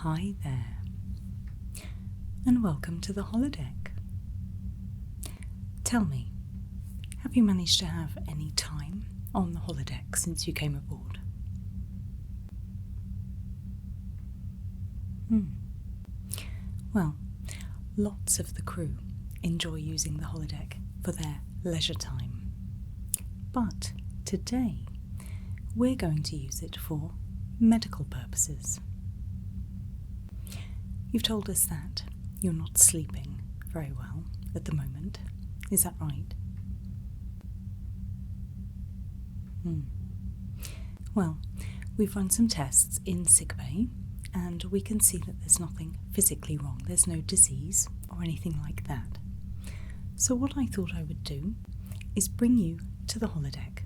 Hi there, and welcome to the holodeck. Tell me, have you managed to have any time on the holodeck since you came aboard? Well, lots of the crew enjoy using the holodeck for their leisure time. But today, we're going to use it for medical purposes. You've told us that you're not sleeping very well at the moment. Is that right? Well, we've run some tests in sickbay, and we can see that there's nothing physically wrong. There's no disease or anything like that. So what I thought I would do is bring you to the holodeck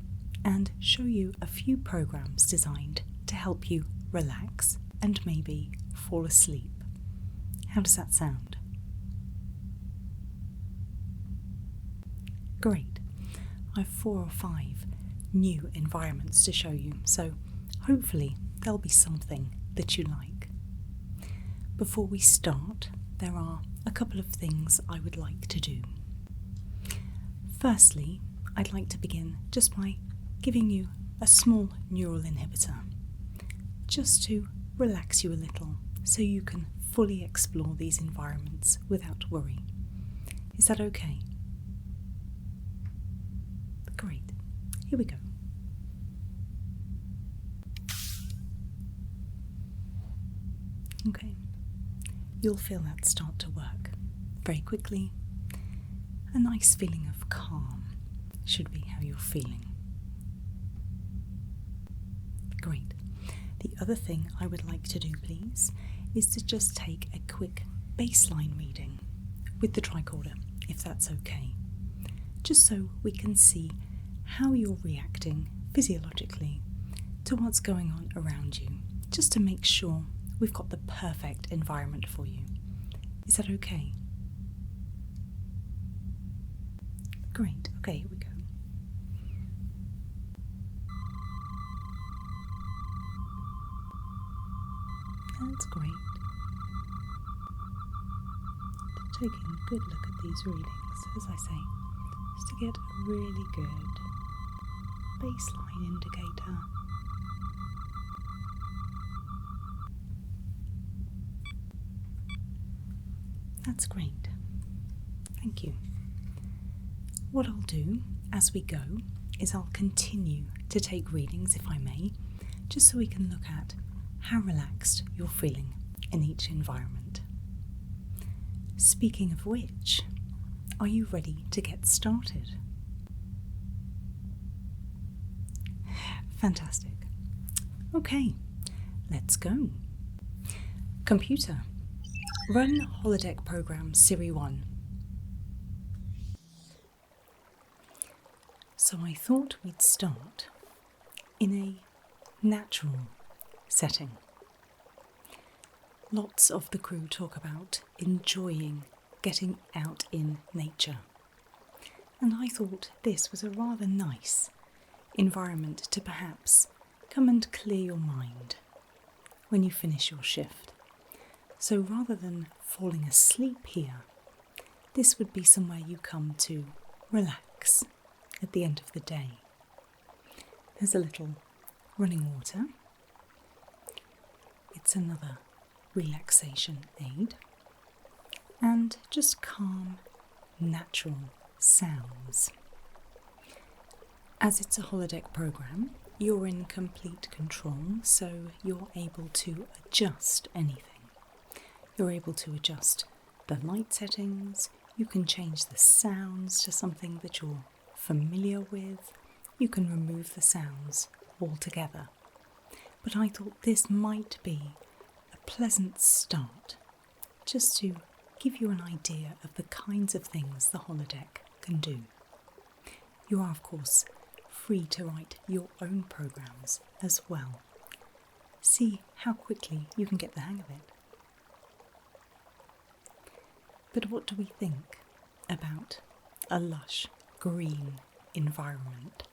and show you a few programs designed to help you relax and maybe fall asleep. How does that sound? Great. I've 4 or 5 new environments to show you, so hopefully there'll be something that you like. Before we start, there are a couple of things I would like to do. Firstly, I'd like to begin just by giving you a small neural inhibitor, just to relax you a little so you can fully explore these environments without worry. Is that okay? Great. Here we go. Okay. You'll feel that start to work very quickly. A nice feeling of calm should be how you're feeling. Great. The other thing I would like to do, please, is to just take a quick baseline reading with the tricorder, if that's okay, just so we can see how you're reacting physiologically to what's going on around you, just to make sure we've got the perfect environment for you. Is that okay? Great. Okay, here we go. That's great. Taking a good look at these readings, as I say, just to get a really good baseline indicator. That's great. Thank you. What I'll do as we go is I'll continue to take readings, if I may, just so we can look at how relaxed you're feeling in each environment. Speaking of which, are you ready to get started? Fantastic. Okay, let's go. Computer, run holodeck program Siri 1. So I thought we'd start in a natural setting. Lots of the crew talk about enjoying getting out in nature, and I thought this was a rather nice environment to perhaps come and clear your mind when you finish your shift. So rather than falling asleep here, this would be somewhere you come to relax at the end of the day. There's a little running water. It's another relaxation aid, and just calm, natural sounds. As it's a holodeck program, you're in complete control, so you're able to adjust anything. You're able to adjust the light settings, you can change the sounds to something that you're familiar with, you can remove the sounds altogether. But I thought this might be a pleasant start, just to give you an idea of the kinds of things the holodeck can do. You are, of course, free to write your own programs as well. See how quickly you can get the hang of it. But what do we think about a lush green environment?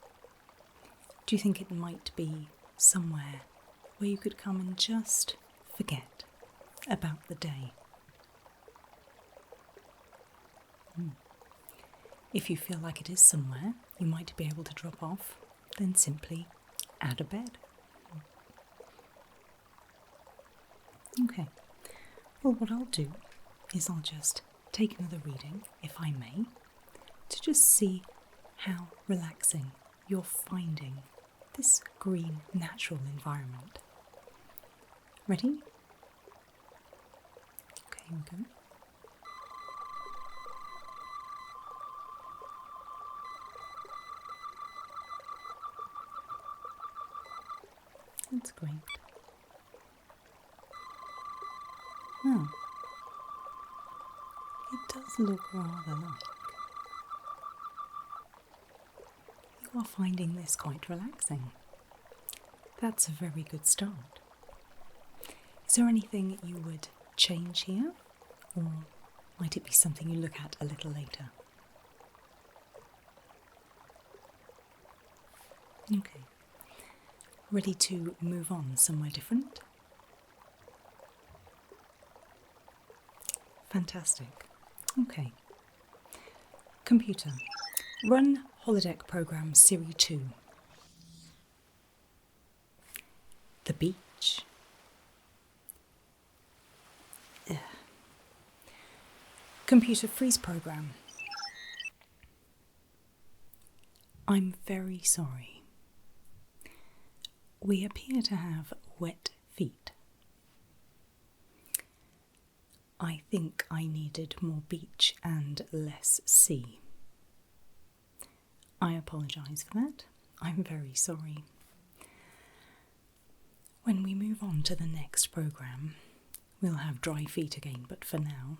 Do you think it might be somewhere where you could come and just forget about the day. If you feel like it is somewhere you might be able to drop off, then simply add a bed. Okay, well, what I'll do is I'll just take another reading, if I may, to just see how relaxing you're finding this green natural environment. Ready? Okay, here we go. That's great. Well, it does look rather like you are finding this quite relaxing. That's a very good start. Is there anything you would change here, or might it be something you look at a little later? Okay. Ready to move on somewhere different? Fantastic. Okay. Computer, run holodeck program Siri 2. The beach. Ugh. Computer, freeze program. I'm very sorry. We appear to have wet feet. I think I needed more beach and less sea. I apologise for that. I'm very sorry. When we move on to the next programme, we'll have dry feet again, but for now,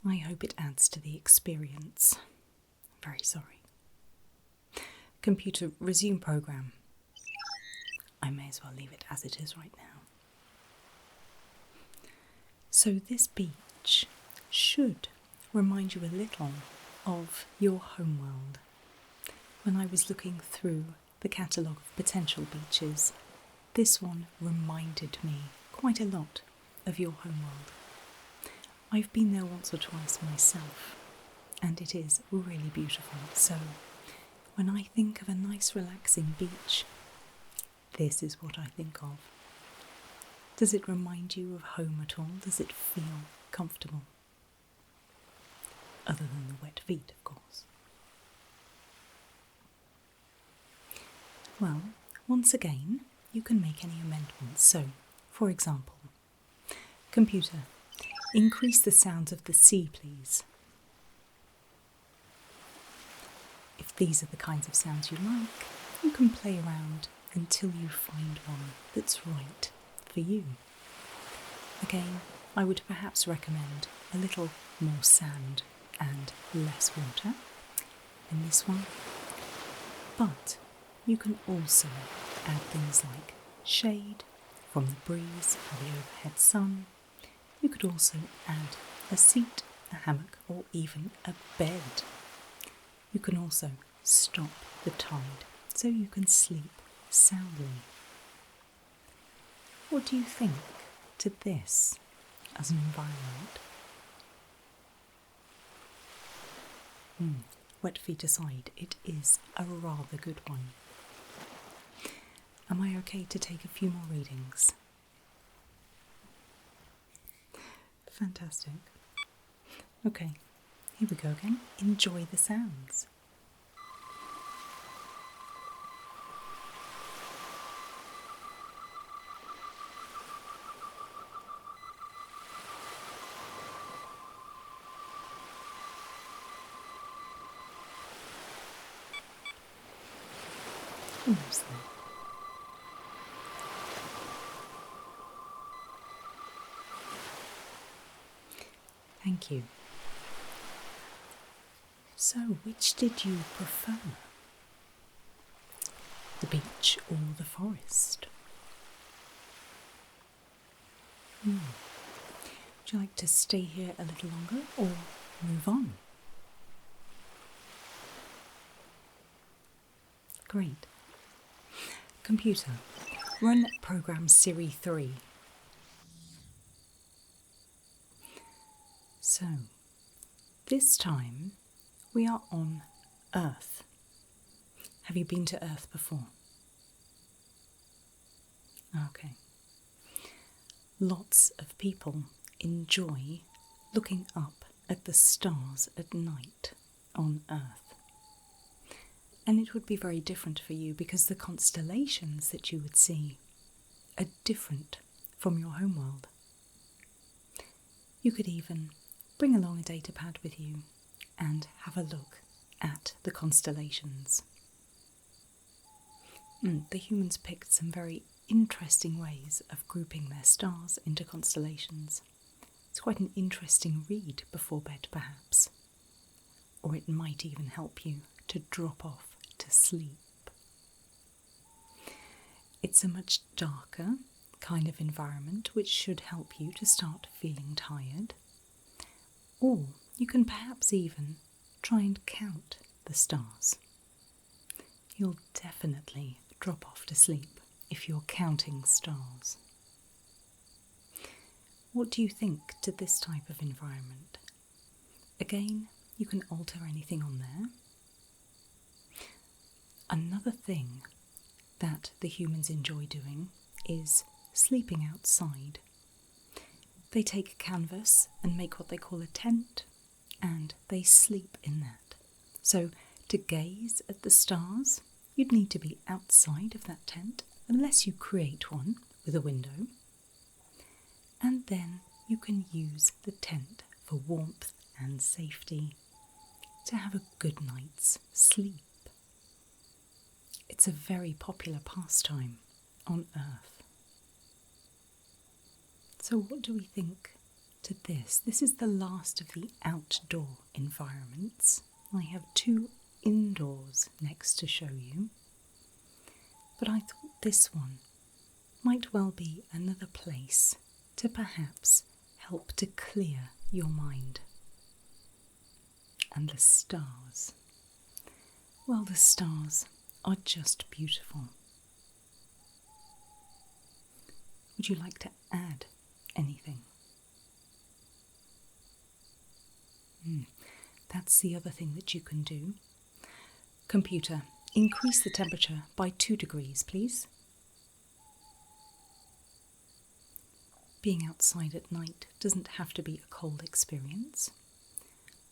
I hope it adds to the experience. I'm very sorry. Computer, resume programme. I may as well leave it as it is right now. So this beach should remind you a little of your homeworld. When I was looking through the catalogue of potential beaches, this one reminded me quite a lot of your homeworld. I've been there once or twice myself, and it is really beautiful. So when I think of a nice relaxing beach, this is what I think of. Does it remind you of home at all? Does it feel comfortable? Other than the wet feet, of course. Well, once again, you can make any amendments. So, for example, computer, increase the sounds of the sea, please. If these are the kinds of sounds you like, you can play around until you find one that's right for you. Again, I would perhaps recommend a little more sand and less water in this one, but you can also add things like shade from the breeze or the overhead sun. You could also add a seat, a hammock, or even a bed. You can also stop the tide so you can sleep soundly. What do you think to this as an environment? Wet feet aside, it is a rather good one. Am I okay to take a few more readings? Fantastic. Okay, here we go again. Enjoy the sounds. Almost there. Thank you. So, which did you prefer? The beach or the forest? Would you like to stay here a little longer or move on? Great. Computer, run program Siri 3. So, this time we are on Earth. Have you been to Earth before? Okay. Lots of people enjoy looking up at the stars at night on Earth. And it would be very different for you because the constellations that you would see are different from your homeworld. You could even bring along a data pad with you and have a look at the constellations. The humans picked some very interesting ways of grouping their stars into constellations. It's quite an interesting read before bed, perhaps. Or it might even help you to drop off to sleep. It's a much darker kind of environment which should help you to start feeling tired. Or you can perhaps even try and count the stars. You'll definitely drop off to sleep if you're counting stars. What do you think to this type of environment? Again, you can alter anything on there. Another thing that the humans enjoy doing is sleeping outside. They take a canvas and make what they call a tent, and they sleep in that. So to gaze at the stars, you'd need to be outside of that tent, unless you create one with a window. And then you can use the tent for warmth and safety to have a good night's sleep. It's a very popular pastime on Earth. So what do we think to this? This is the last of the outdoor environments. I have 2 indoors next to show you, but I thought this one might well be another place to perhaps help to clear your mind. And the stars. Well, the stars are just beautiful. Would you like to add anything? That's the other thing that you can do. Computer, increase the temperature by 2 degrees, please. Being outside at night doesn't have to be a cold experience.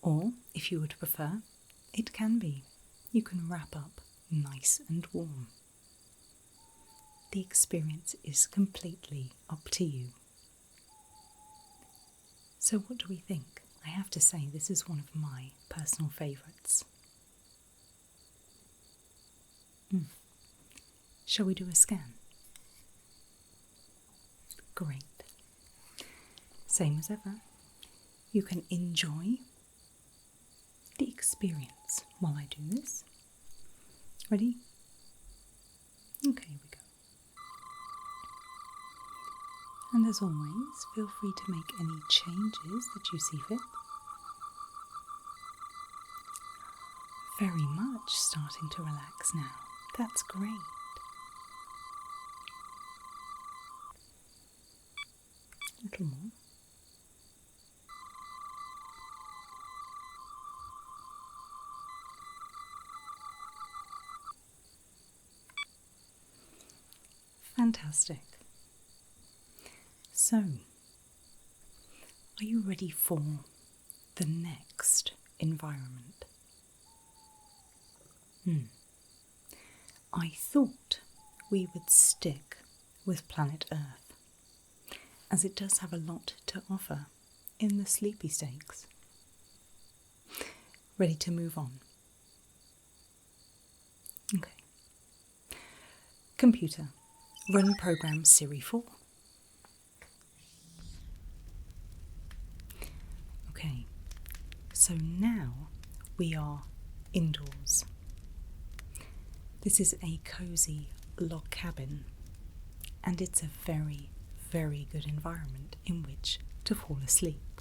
Or, if you would prefer, it can be. You can wrap up nice and warm. The experience is completely up to you. So what do we think? I have to say this is one of my personal favourites. Shall we do a scan? Great. Same as ever. You can enjoy the experience while I do this. Ready? Okay, here we go. And as always, feel free to make any changes that you see fit. Very much starting to relax now. That's great. A little more. Fantastic. So, are you ready for the next environment? I thought we would stick with planet Earth, as it does have a lot to offer in the sleepy stakes. Ready to move on? Okay. Computer, run program Siri 4. Okay, so now we are indoors. This is a cosy log cabin, and it's a very, very good environment in which to fall asleep.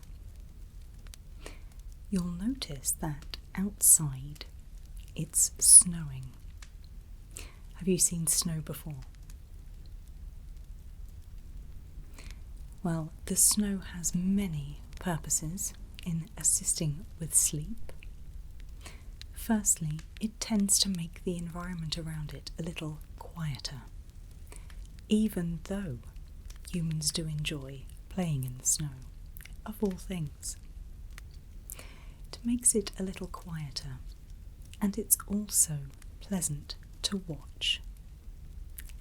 You'll notice that outside it's snowing. Have you seen snow before? Well, the snow has many purposes in assisting with sleep. Firstly, it tends to make the environment around it a little quieter, even though humans do enjoy playing in the snow, of all things. It makes it a little quieter, and it's also pleasant to watch.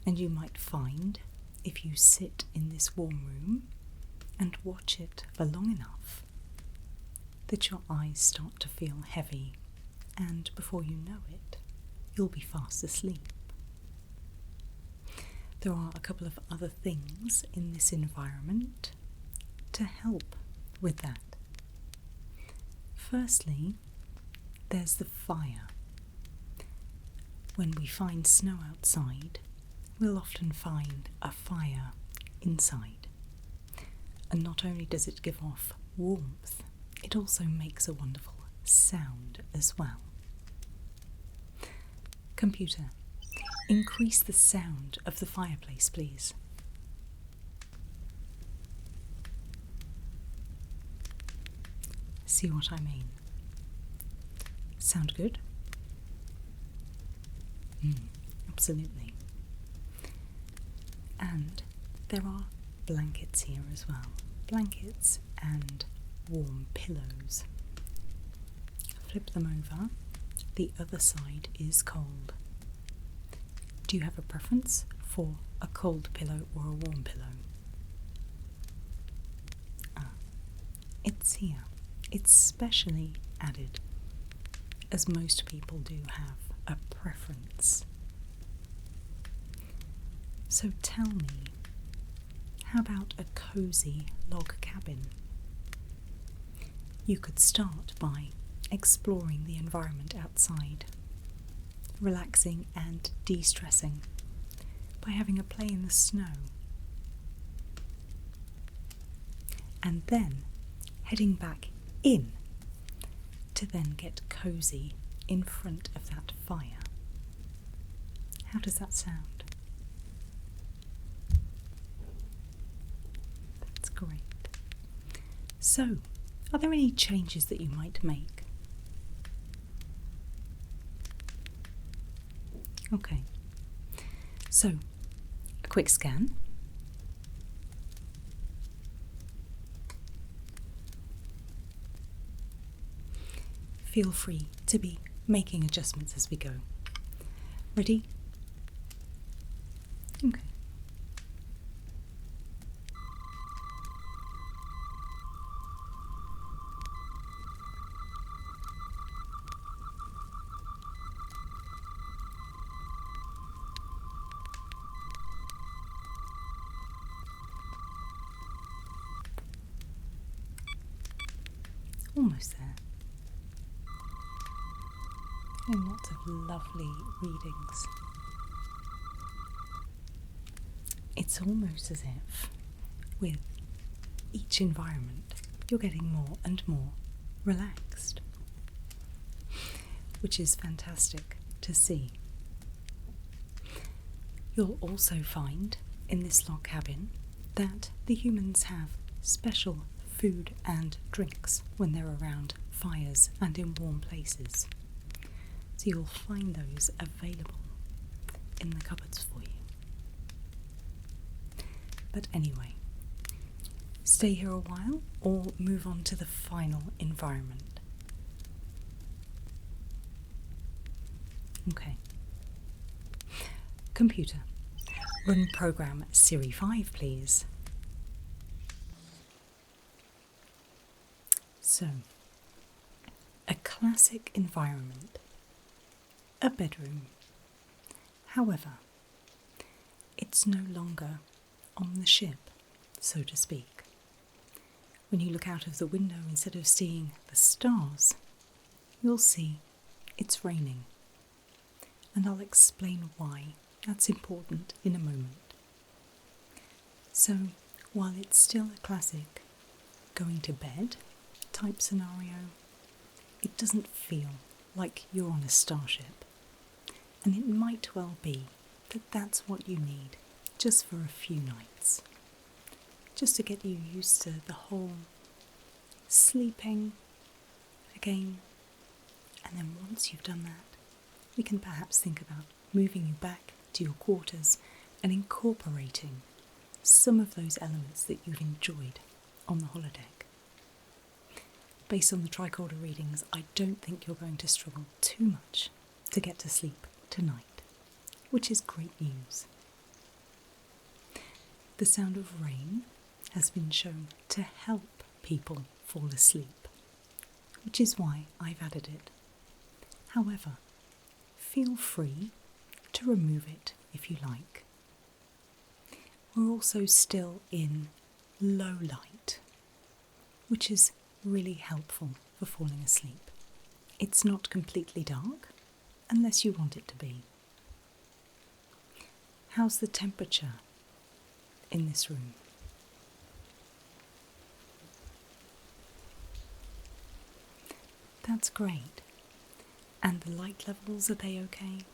And you might find, if you sit in this warm room and watch it for long enough, that your eyes start to feel heavy, and before you know it, you'll be fast asleep. There are a couple of other things in this environment to help with that. Firstly, there's the fire. When we find snow outside, we'll often find a fire inside. And not only does it give off warmth, it also makes a wonderful sound as well. Computer, increase the sound of the fireplace, please. See what I mean? Sound good? Absolutely. And there are blankets here as well. Blankets and warm pillows. Flip them over. The other side is cold. Do you have a preference for a cold pillow or a warm pillow? It's here. It's specially added, as most people do have a preference. So tell me, how about a cozy log cabin? You could start by exploring the environment outside, relaxing and de-stressing by having a play in the snow, and then heading back in to then get cozy in front of that fire. How does that sound? That's great. So, are there any changes that you might make? Okay. So, a quick scan. Feel free to be making adjustments as we go. Ready? Okay. Almost there. And lots of lovely readings. It's almost as if, with each environment, you're getting more and more relaxed, which is fantastic to see. You'll also find in this log cabin that the humans have special food and drinks when they're around fires and in warm places. So you'll find those available in the cupboards for you. But anyway, stay here a while or move on to the final environment. Okay. Computer, run program Siri 5, please. So, a classic environment. A bedroom. However, it's no longer on the ship, so to speak. When you look out of the window, instead of seeing the stars, you'll see it's raining. And I'll explain why that's important in a moment. So, while it's still a classic going to bed type scenario, it doesn't feel like you're on a starship. And it might well be that that's what you need, just for a few nights. Just to get you used to the whole sleeping again, and then once you've done that, we can perhaps think about moving you back to your quarters and incorporating some of those elements that you've enjoyed on the holodeck. Based on the tricorder readings, I don't think you're going to struggle too much to get to sleep tonight, which is great news. The sound of rain has been shown to help people fall asleep, which is why I've added it. However, feel free to remove it if you like. We're also still in low light, which is really helpful for falling asleep. It's not completely dark, unless you want it to be. How's the temperature in this room? That's great. And the light levels, are they okay?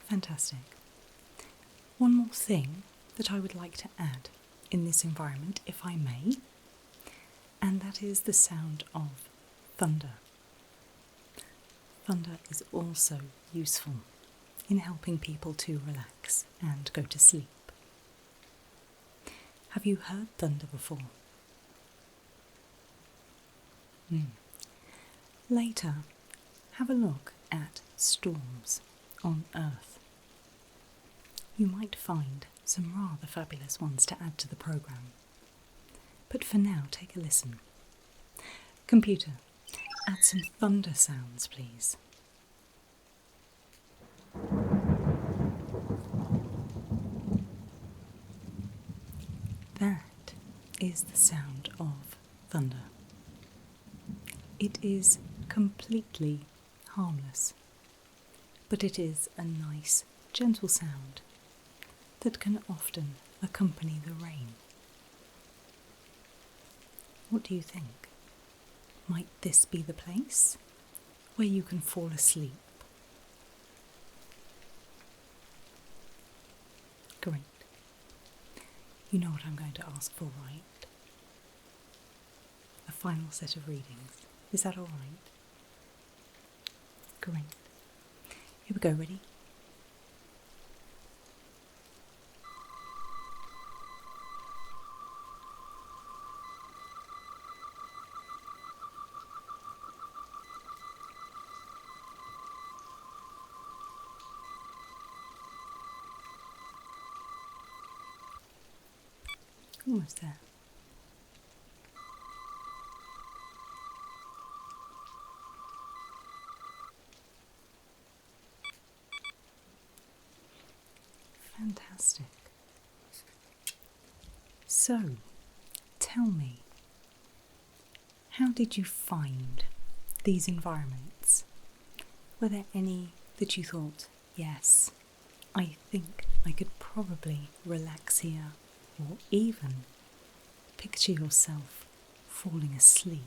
Fantastic. One more thing that I would like to add in this environment, if I may, and that is the sound of thunder. Thunder is also useful in helping people to relax and go to sleep. Have you heard thunder before? Later, have a look at storms on Earth. You might find some rather fabulous ones to add to the programme. But for now, take a listen. Computer, add some thunder sounds, please. That is the sound of thunder. It is completely harmless, but it is a nice, gentle sound that can often accompany the rain. What do you think? Might this be the place where you can fall asleep? Great. You know what I'm going to ask for, right? A final set of readings. Is that all right? Great. Here we go, ready? Almost there. Fantastic. So, tell me, how did you find these environments? Were there any that you thought, yes, I think I could probably relax here, or even picture yourself falling asleep?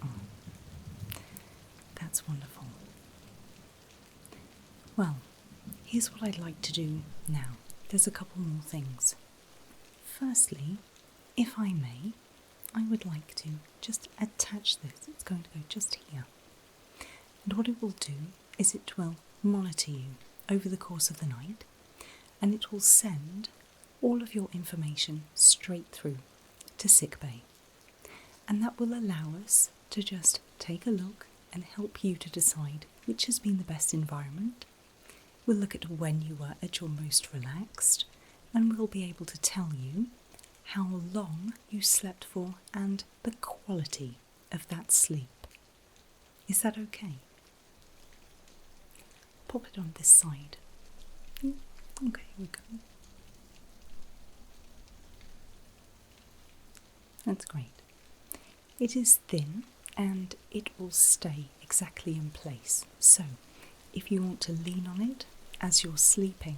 Oh, that's wonderful. Well, here's what I'd like to do now. There's a couple more things. Firstly, if I may, I would like to just attach this. It's going to go just here. And what it will do is it will monitor you over the course of the night, and it will send all of your information straight through to sickbay. And that will allow us to just take a look and help you to decide which has been the best environment. We'll look at when you were at your most relaxed, and we'll be able to tell you how long you slept for and the quality of that sleep. Is that okay? Pop it on this side. Okay, here we go. That's great. It is thin and it will stay exactly in place. So, if you want to lean on it as you're sleeping,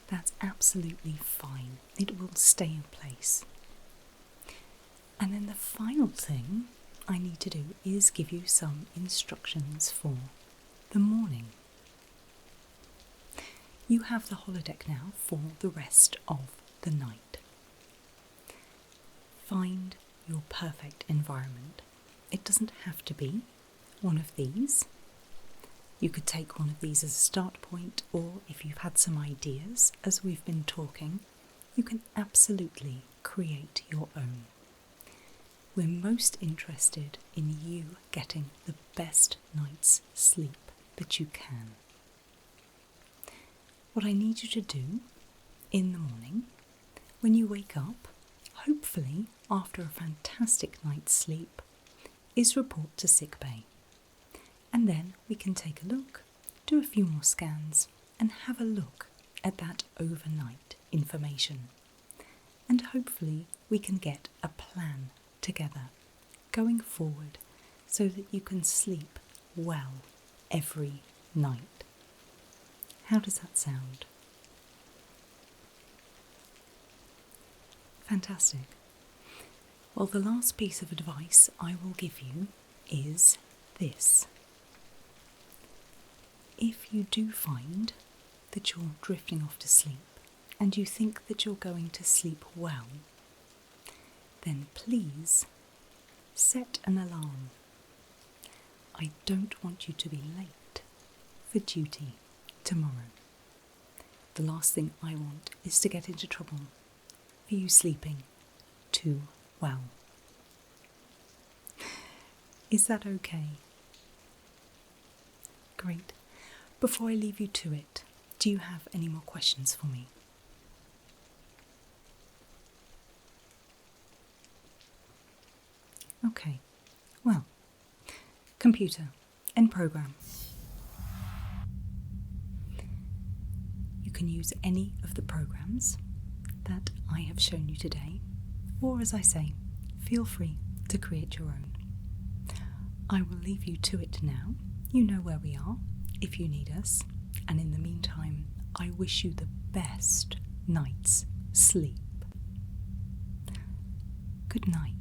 that's absolutely fine. It will stay in place. And then the final thing I need to do is give you some instructions for the morning. you have the holodeck now for the rest of the night. Find your perfect environment. It doesn't have to be one of these. You could take one of these as a start point, or if you've had some ideas as we've been talking, you can absolutely create your own. We're most interested in you getting the best night's sleep that you can. What I need you to do in the morning, when you wake up, hopefully after a fantastic night's sleep, is report to sickbay. And then we can take a look, do a few more scans, and have a look at that overnight information. And hopefully we can get a plan together going forward so that you can sleep well every night. How does that sound? Fantastic. Well, the last piece of advice I will give you is this. If you do find that you're drifting off to sleep and you think that you're going to sleep well, then please set an alarm. I don't want you to be late for duty tomorrow. The last thing I want is to get into trouble for you sleeping too well. Is that okay? Great. Before I leave you to it, do you have any more questions for me? Okay. Well, computer, end program. You can use any of the programs that I have shown you today, or as I say, feel free to create your own. I will leave you to it now. You know where we are if you need us, and in the meantime, I wish you the best night's sleep. Good night.